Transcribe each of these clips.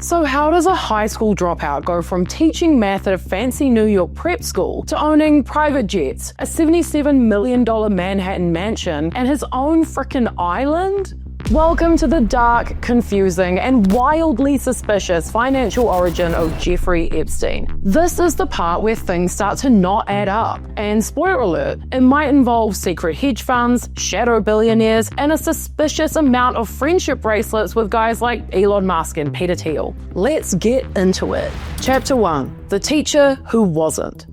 So how does a high school dropout go from teaching math at a fancy New York prep school to owning private jets, a $77 million Manhattan mansion, and his own frickin' island? Welcome to the dark, confusing, and wildly suspicious financial origin of Jeffrey Epstein. This is the part where things start to not add up. And spoiler alert, it might involve secret hedge funds, shadow billionaires, and a suspicious amount of friendship bracelets with guys like Elon Musk and Peter Thiel. Let's get into it. Chapter 1. The Teacher Who Wasn't.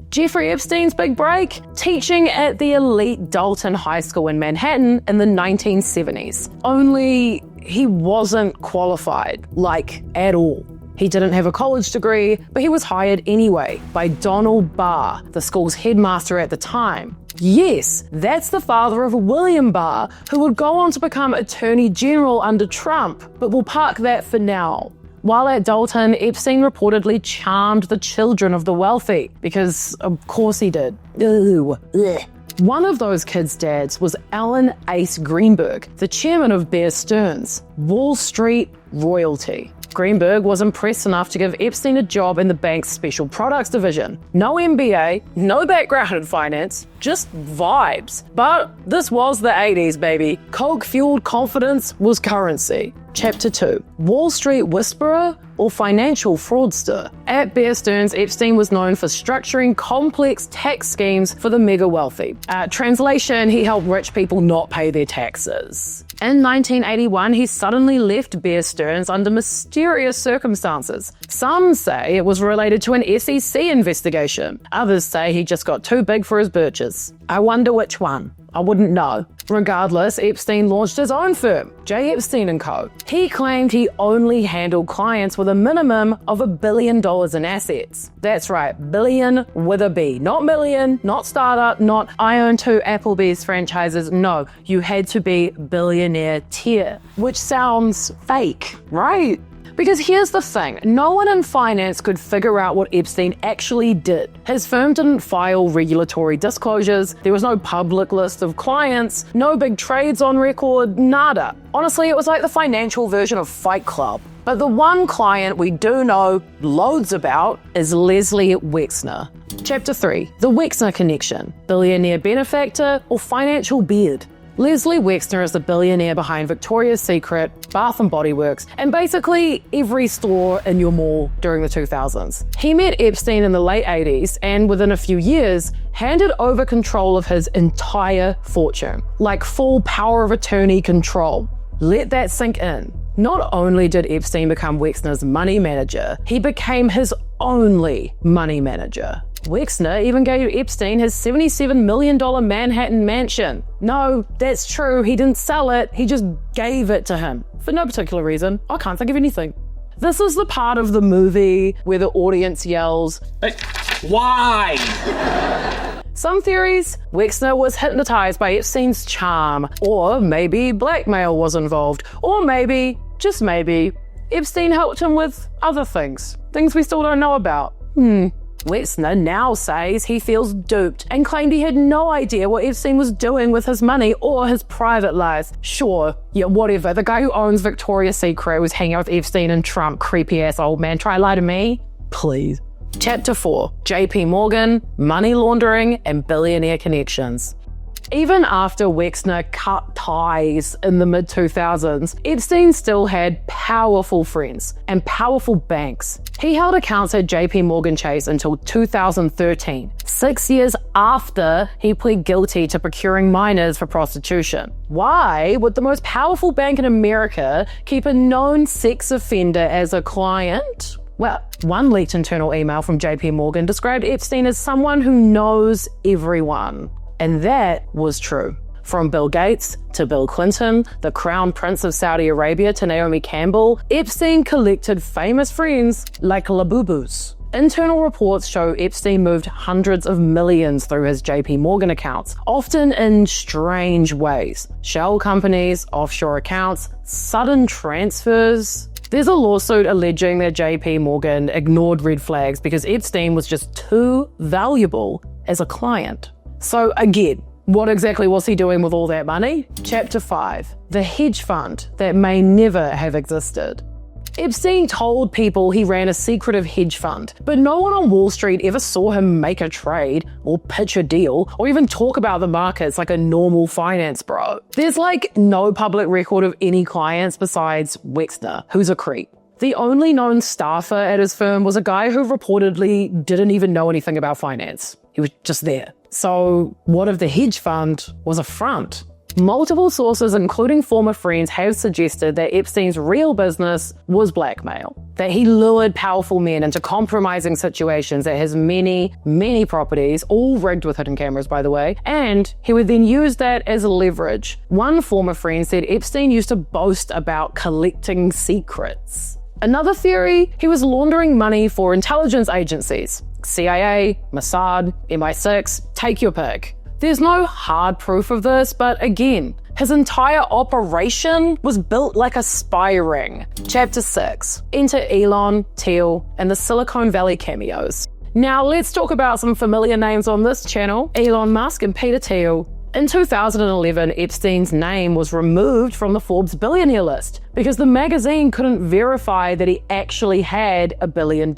Jeffrey Epstein's big break? Teaching at the elite Dalton High School in Manhattan in the 1970s. Only he wasn't qualified, like, at all. He didn't have a college degree, but he was hired anyway by Donald Barr, the school's headmaster at the time. Yes, that's the father of William Barr, who would go on to become Attorney General under Trump, but we'll park that for now. While at Dalton, Epstein reportedly charmed the children of the wealthy, because of course he did. Ew. Ugh. One of those kids' dads was Alan Ace Greenberg, the chairman of Bear Stearns, Wall Street royalty. Greenberg was impressed enough to give Epstein a job in the bank's special products division. No MBA, no background in finance, just vibes. But this was the 80s, baby. Coke-fueled confidence was currency. Chapter 2. Wall Street Whisperer or Financial Fraudster? At Bear Stearns, Epstein was known for structuring complex tax schemes for the mega wealthy. Translation, he helped rich people not pay their taxes. In 1981, he suddenly left Bear Stearns under mysterious circumstances. Some say it was related to an SEC investigation. Others say he just got too big for his britches. I wonder which one. I wouldn't know. Regardless, Epstein launched his own firm, J. Epstein & Co. He claimed he only handled clients with a minimum of $1 billion in assets. That's right, billion with a B. Not million, not startup, not I own 2 Applebee's franchises. No, you had to be billionaire tier, which sounds fake, right? Because here's the thing, no one in finance could figure out what Epstein actually did. His firm didn't file regulatory disclosures, there was no public list of clients, no big trades on record, nada. Honestly, it was like the financial version of Fight Club. But the one client we do know loads about is Leslie Wexner. Chapter 3. The Wexner Connection. Billionaire benefactor or financial beard? Leslie Wexner is the billionaire behind Victoria's Secret, Bath & Body Works, and basically every store in your mall during the 2000s. He met Epstein in the late 80s and within a few years handed over control of his entire fortune, like full power of attorney control. Let that sink in. Not only did Epstein become Wexner's money manager, he became his only money manager. Wexner even gave Epstein his $77 million Manhattan mansion. No, that's true, he didn't sell it, he just gave it to him. For no particular reason. I can't think of anything. This is the part of the movie where the audience yells, "Why?" Some theories, Wexner was hypnotized by Epstein's charm, or maybe blackmail was involved, or maybe, just maybe, Epstein helped him with other things we still don't know about. Wexner now says he feels duped and claimed he had no idea what Epstein was doing with his money or his private life. Sure, yeah, whatever. The guy who owns Victoria's Secret was hanging out with Epstein and Trump, creepy ass old man. Try lie to me? Please. Chapter 4. JP Morgan, money laundering, and billionaire connections. Even after Wexner cut ties in the mid-2000s, Epstein still had powerful friends and powerful banks. He held accounts at JP Morgan Chase until 2013, 6 years after he pled guilty to procuring minors for prostitution. Why would the most powerful bank in America keep a known sex offender as a client? Well, one leaked internal email from JP Morgan described Epstein as someone who knows everyone. And that was true. From Bill Gates to Bill Clinton, the Crown Prince of Saudi Arabia to Naomi Campbell, Epstein collected famous friends like Labubus. Internal reports show Epstein moved hundreds of millions through his JP Morgan accounts, often in strange ways. Shell companies, offshore accounts, sudden transfers. There's a lawsuit alleging that JP Morgan ignored red flags because Epstein was just too valuable as a client. So again, what exactly was he doing with all that money? Chapter 5. The hedge fund that may never have existed. Epstein told people he ran a secretive hedge fund, but no one on Wall Street ever saw him make a trade or pitch a deal or even talk about the markets like a normal finance bro. There's like no public record of any clients besides Wexner, who's a creep. The only known staffer at his firm was a guy who reportedly didn't even know anything about finance. He was just there. So what if the hedge fund was a front? Multiple sources, including former friends, have suggested that Epstein's real business was blackmail, that he lured powerful men into compromising situations at his many, many properties, all rigged with hidden cameras, by the way, and he would then use that as leverage. One former friend said Epstein used to boast about collecting secrets. Another theory, he was laundering money for intelligence agencies. CIA, Mossad, MI6, take your pick. There's no hard proof of this, but again, his entire operation was built like a spy ring. Chapter 6. Enter Elon, Thiel, and the Silicon Valley cameos. Now let's talk about some familiar names on this channel, Elon Musk and Peter Thiel. In 2011, Epstein's name was removed from the Forbes billionaire list because the magazine couldn't verify that he actually had $1 billion.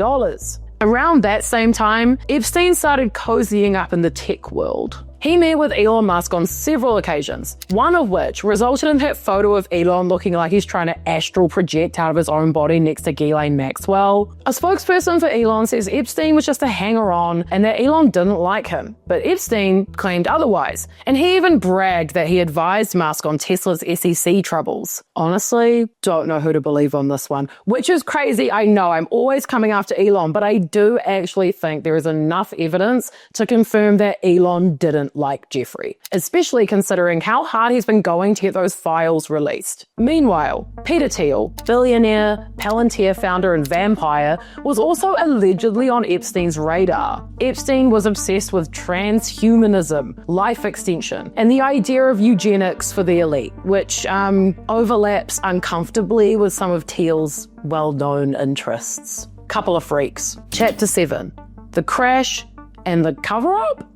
Around that same time, Epstein started cozying up in the tech world. He met with Elon Musk on several occasions, one of which resulted in that photo of Elon looking like he's trying to astral project out of his own body next to Ghislaine Maxwell. A spokesperson for Elon says Epstein was just a hanger-on and that Elon didn't like him, but Epstein claimed otherwise, and he even bragged that he advised Musk on Tesla's SEC troubles. Honestly, don't know who to believe on this one, which is crazy. I know I'm always coming after Elon, but I do actually think there is enough evidence to confirm that Elon didn't like Jeffrey, especially considering how hard he's been going to get those files released. Meanwhile, Peter Thiel, billionaire, Palantir founder and vampire, was also allegedly on Epstein's radar. Epstein was obsessed with transhumanism, life extension, and the idea of eugenics for the elite, which overlaps uncomfortably with some of Thiel's well-known interests. Couple of freaks. Chapter 7. The crash and the cover-up?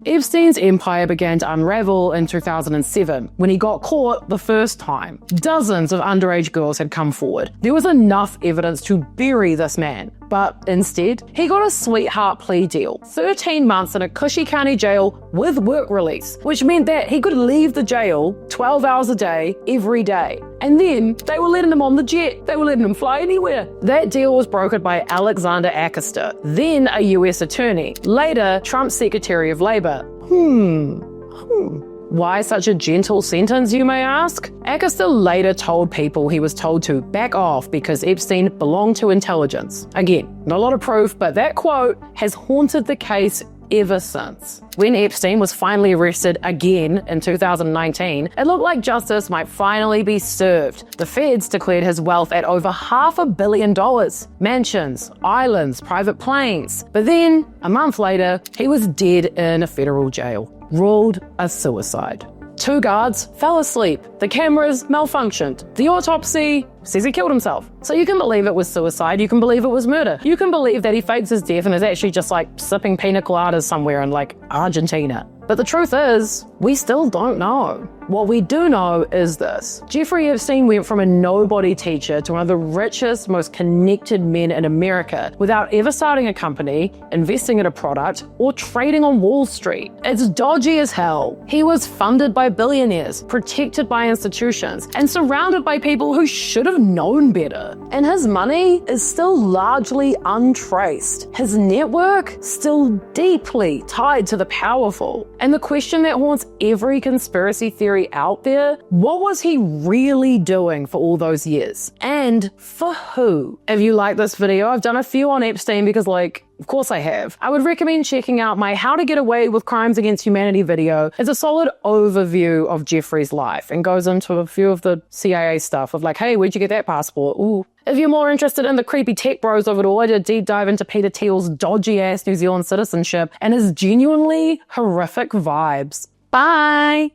Epstein's empire began to unravel in 2007 when he got caught the first time. Dozens of underage girls had come forward. There was enough evidence to bury this man, but instead, he got a sweetheart plea deal. 13 months in a cushy county jail with work release, which meant that he could leave the jail 12 hours a day, every day. And then they were letting him on the jet. They were letting him fly anywhere. That deal was brokered by Alexander Acasta, then a US attorney, later Trump's Secretary of Labor. Why such a gentle sentence, you may ask? Acasta later told people he was told to back off because Epstein belonged to intelligence. Again, not a lot of proof, but that quote has haunted the case ever since. When Epstein was finally arrested again in 2019, it looked like justice might finally be served. The feds declared his wealth at over $500 million. Mansions, islands, private planes. But then, a month later, he was dead in a federal jail, ruled a suicide. 2 guards fell asleep. The cameras malfunctioned. The autopsy says he killed himself. So you can believe it was suicide. You can believe it was murder. You can believe that he fakes his death and is actually just like sipping pina coladas somewhere in like Argentina. But the truth is, we still don't know. What we do know is this. Jeffrey Epstein went from a nobody teacher to one of the richest, most connected men in America without ever starting a company, investing in a product, or trading on Wall Street. It's dodgy as hell. He was funded by billionaires, protected by institutions, and surrounded by people who should have known better. And his money is still largely untraced. His network still deeply tied to the powerful. And the question that haunts every conspiracy theory out there, what was he really doing for all those years? And for who? If you like this video, I've done a few on Epstein because of course I have. I would recommend checking out my How to Get Away with Crimes Against Humanity video. It's a solid overview of Jeffrey's life and goes into a few of the CIA stuff of like, hey, where'd you get that passport? Ooh. If you're more interested in the creepy tech bros of it all, I did a deep dive into Peter Thiel's dodgy-ass New Zealand citizenship and his genuinely horrific vibes. Bye!